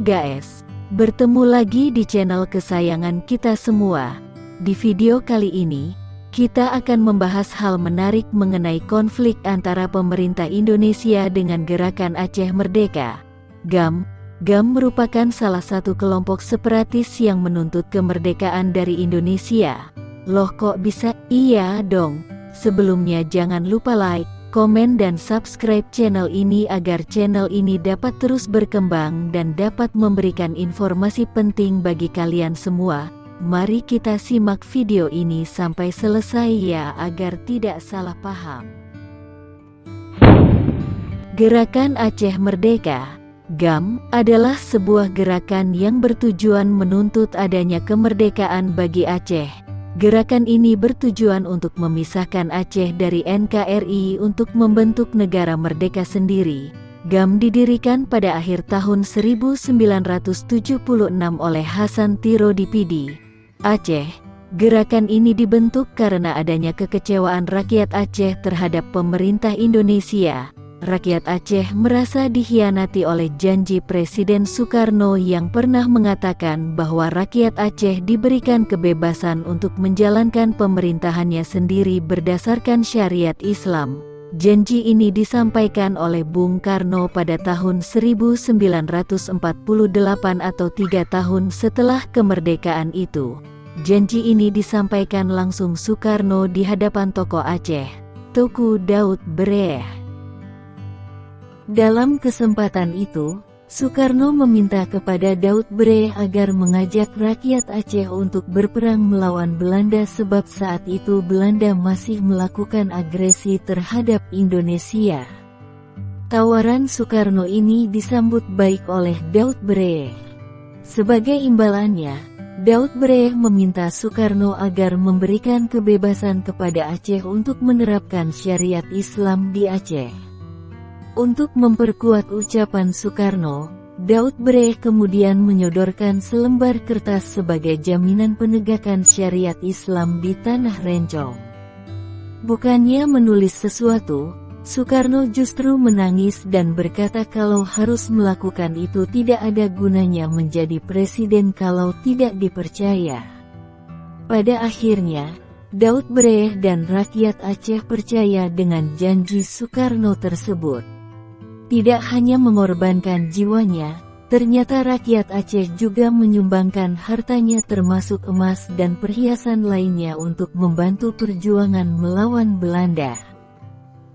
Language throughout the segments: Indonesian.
guys, bertemu lagi di channel kesayangan kita semua. Di video kali ini, kita akan membahas hal menarik mengenai konflik antara pemerintah Indonesia dengan Gerakan Aceh Merdeka. GAM merupakan salah satu kelompok separatis yang menuntut kemerdekaan dari Indonesia. Loh kok bisa? Iya dong. Sebelumnya jangan lupa like, komen dan subscribe channel ini agar channel ini dapat terus berkembang dan dapat memberikan informasi penting bagi kalian semua. Mari kita simak video ini sampai selesai ya agar tidak salah paham. Gerakan Aceh Merdeka (GAM) adalah sebuah gerakan yang bertujuan menuntut adanya kemerdekaan bagi Aceh. Gerakan ini bertujuan untuk memisahkan Aceh dari NKRI untuk membentuk negara merdeka sendiri. GAM didirikan pada akhir tahun 1976 oleh Hasan Tiro di Pidi, Aceh. Gerakan ini dibentuk karena adanya kekecewaan rakyat Aceh terhadap pemerintah Indonesia. Rakyat Aceh merasa dikhianati oleh janji Presiden Soekarno yang pernah mengatakan bahwa rakyat Aceh diberikan kebebasan untuk menjalankan pemerintahannya sendiri berdasarkan syariat Islam. Janji ini disampaikan oleh Bung Karno pada tahun 1948 atau 3 tahun setelah kemerdekaan itu. Janji ini disampaikan langsung Soekarno di hadapan tokoh Aceh, Teuku Daud Bereh. Dalam kesempatan itu, Soekarno meminta kepada Daud Bereh agar mengajak rakyat Aceh untuk berperang melawan Belanda sebab saat itu Belanda masih melakukan agresi terhadap Indonesia. Tawaran Soekarno ini disambut baik oleh Daud Bereh. Sebagai imbalannya, Daud Bereh meminta Soekarno agar memberikan kebebasan kepada Aceh untuk menerapkan syariat Islam di Aceh. Untuk memperkuat ucapan Soekarno, Daud Bereh kemudian menyodorkan selembar kertas sebagai jaminan penegakan syariat Islam di Tanah Rencong. Bukannya menulis sesuatu, Soekarno justru menangis dan berkata kalau harus melakukan itu tidak ada gunanya menjadi presiden kalau tidak dipercaya. Pada akhirnya, Daud Bereh dan rakyat Aceh percaya dengan janji Soekarno tersebut. Tidak hanya mengorbankan jiwanya, ternyata rakyat Aceh juga menyumbangkan hartanya termasuk emas dan perhiasan lainnya untuk membantu perjuangan melawan Belanda.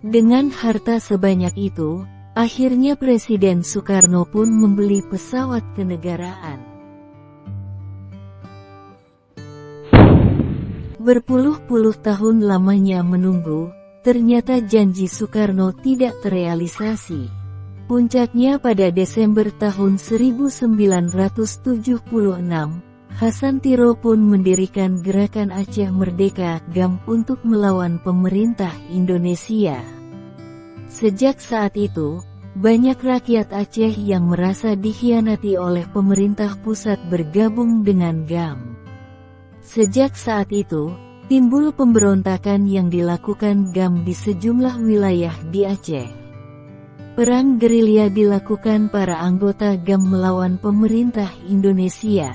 Dengan harta sebanyak itu, akhirnya Presiden Soekarno pun membeli pesawat kenegaraan. Berpuluh-puluh tahun lamanya menunggu, ternyata janji Soekarno tidak terrealisasi. Puncaknya pada Desember tahun 1976, Hasan Tiro pun mendirikan Gerakan Aceh Merdeka (GAM) untuk melawan pemerintah Indonesia. Sejak saat itu, banyak rakyat Aceh yang merasa dikhianati oleh pemerintah pusat bergabung dengan GAM. Sejak saat itu, timbul pemberontakan yang dilakukan GAM di sejumlah wilayah di Aceh. Perang gerilya dilakukan para anggota GAM melawan pemerintah Indonesia.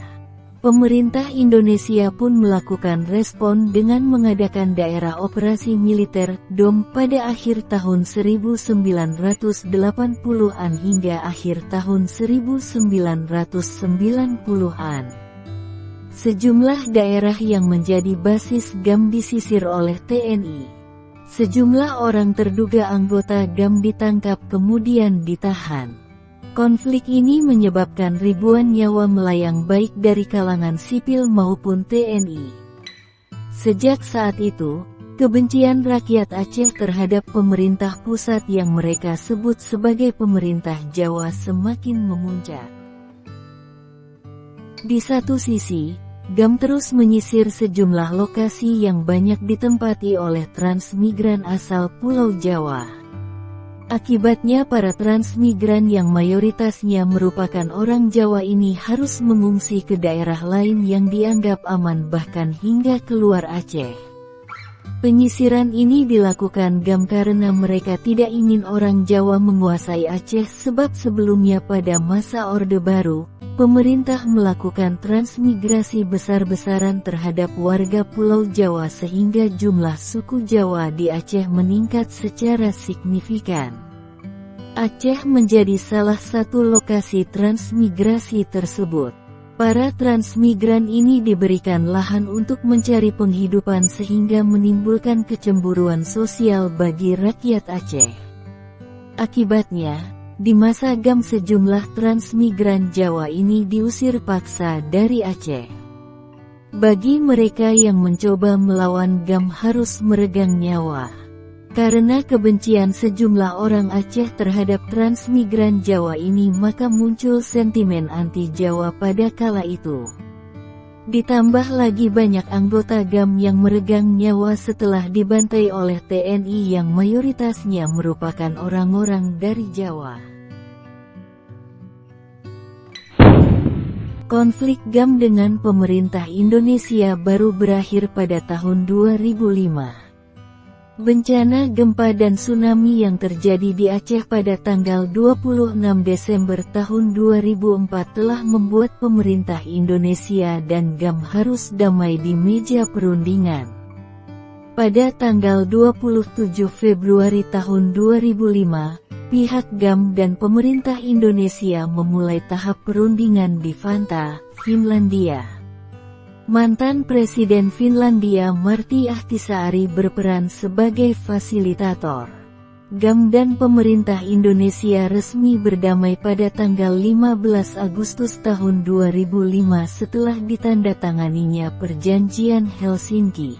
Pemerintah Indonesia pun melakukan respon dengan mengadakan daerah operasi militer (DOM) pada akhir tahun 1980-an hingga akhir tahun 1990-an. Sejumlah daerah yang menjadi basis GAM disisir oleh TNI. Sejumlah orang terduga anggota GAM ditangkap kemudian ditahan. Konflik ini menyebabkan ribuan nyawa melayang baik dari kalangan sipil maupun TNI. Sejak saat itu, kebencian rakyat Aceh terhadap pemerintah pusat yang mereka sebut sebagai pemerintah Jawa semakin memuncak. Di satu sisi, GAM terus menyisir sejumlah lokasi yang banyak ditempati oleh transmigran asal Pulau Jawa. Akibatnya para transmigran yang mayoritasnya merupakan orang Jawa ini harus mengungsi ke daerah lain yang dianggap aman bahkan hingga keluar Aceh. Penyisiran ini dilakukan GAM karena mereka tidak ingin orang Jawa menguasai Aceh sebab sebelumnya pada masa Orde Baru, pemerintah melakukan transmigrasi besar-besaran terhadap warga Pulau Jawa sehingga jumlah suku Jawa di Aceh meningkat secara signifikan. Aceh menjadi salah satu lokasi transmigrasi tersebut. Para transmigran ini diberikan lahan untuk mencari penghidupan sehingga menimbulkan kecemburuan sosial bagi rakyat Aceh. Akibatnya, di masa GAM sejumlah transmigran Jawa ini diusir paksa dari Aceh. Bagi mereka yang mencoba melawan GAM harus meregang nyawa. Karena kebencian sejumlah orang Aceh terhadap transmigran Jawa ini maka muncul sentimen anti-Jawa pada kala itu. Ditambah lagi banyak anggota GAM yang meregang nyawa setelah dibantai oleh TNI yang mayoritasnya merupakan orang-orang dari Jawa. Konflik GAM dengan pemerintah Indonesia baru berakhir pada tahun 2005. Bencana gempa dan tsunami yang terjadi di Aceh pada tanggal 26 Desember tahun 2004 telah membuat pemerintah Indonesia dan GAM harus damai di meja perundingan. Pada tanggal 27 Februari tahun 2005, pihak GAM dan pemerintah Indonesia memulai tahap perundingan di Vantaa, Finlandia. Mantan Presiden Finlandia Martti Ahtisaari berperan sebagai fasilitator. GAM dan pemerintah Indonesia resmi berdamai pada tanggal 15 Agustus tahun 2005 setelah ditandatanganinya Perjanjian Helsinki.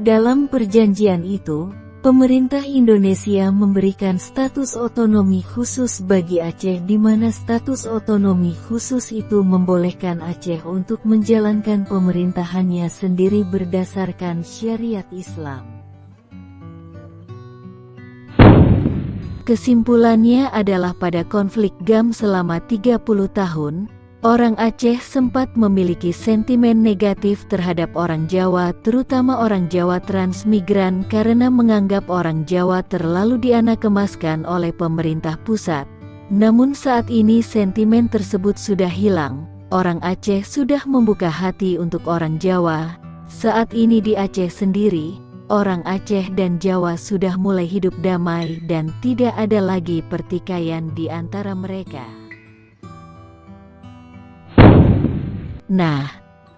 Dalam perjanjian itu, pemerintah Indonesia memberikan status otonomi khusus bagi Aceh di mana status otonomi khusus itu membolehkan Aceh untuk menjalankan pemerintahannya sendiri berdasarkan syariat Islam. Kesimpulannya adalah pada konflik GAM selama 30 tahun, orang Aceh sempat memiliki sentimen negatif terhadap orang Jawa, terutama orang Jawa transmigran karena menganggap orang Jawa terlalu dianakemaskan oleh pemerintah pusat. Namun saat ini sentimen tersebut sudah hilang, orang Aceh sudah membuka hati untuk orang Jawa. Saat ini di Aceh sendiri, orang Aceh dan Jawa sudah mulai hidup damai dan tidak ada lagi pertikaian di antara mereka. Nah,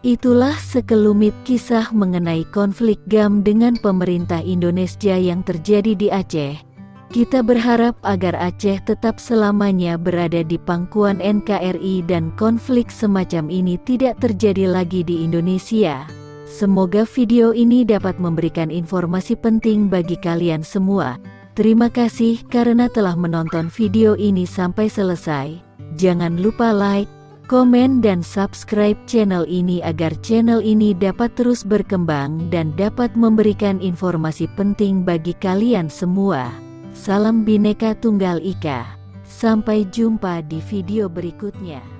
itulah sekelumit kisah mengenai konflik GAM dengan pemerintah Indonesia yang terjadi di Aceh. Kita berharap agar Aceh tetap selamanya berada di pangkuan NKRI dan konflik semacam ini tidak terjadi lagi di Indonesia. Semoga video ini dapat memberikan informasi penting bagi kalian semua. Terima kasih karena telah menonton video ini sampai selesai. Jangan lupa like, komen dan subscribe channel ini agar channel ini dapat terus berkembang dan dapat memberikan informasi penting bagi kalian semua. Salam Bhinneka Tunggal Ika. Sampai jumpa di video berikutnya.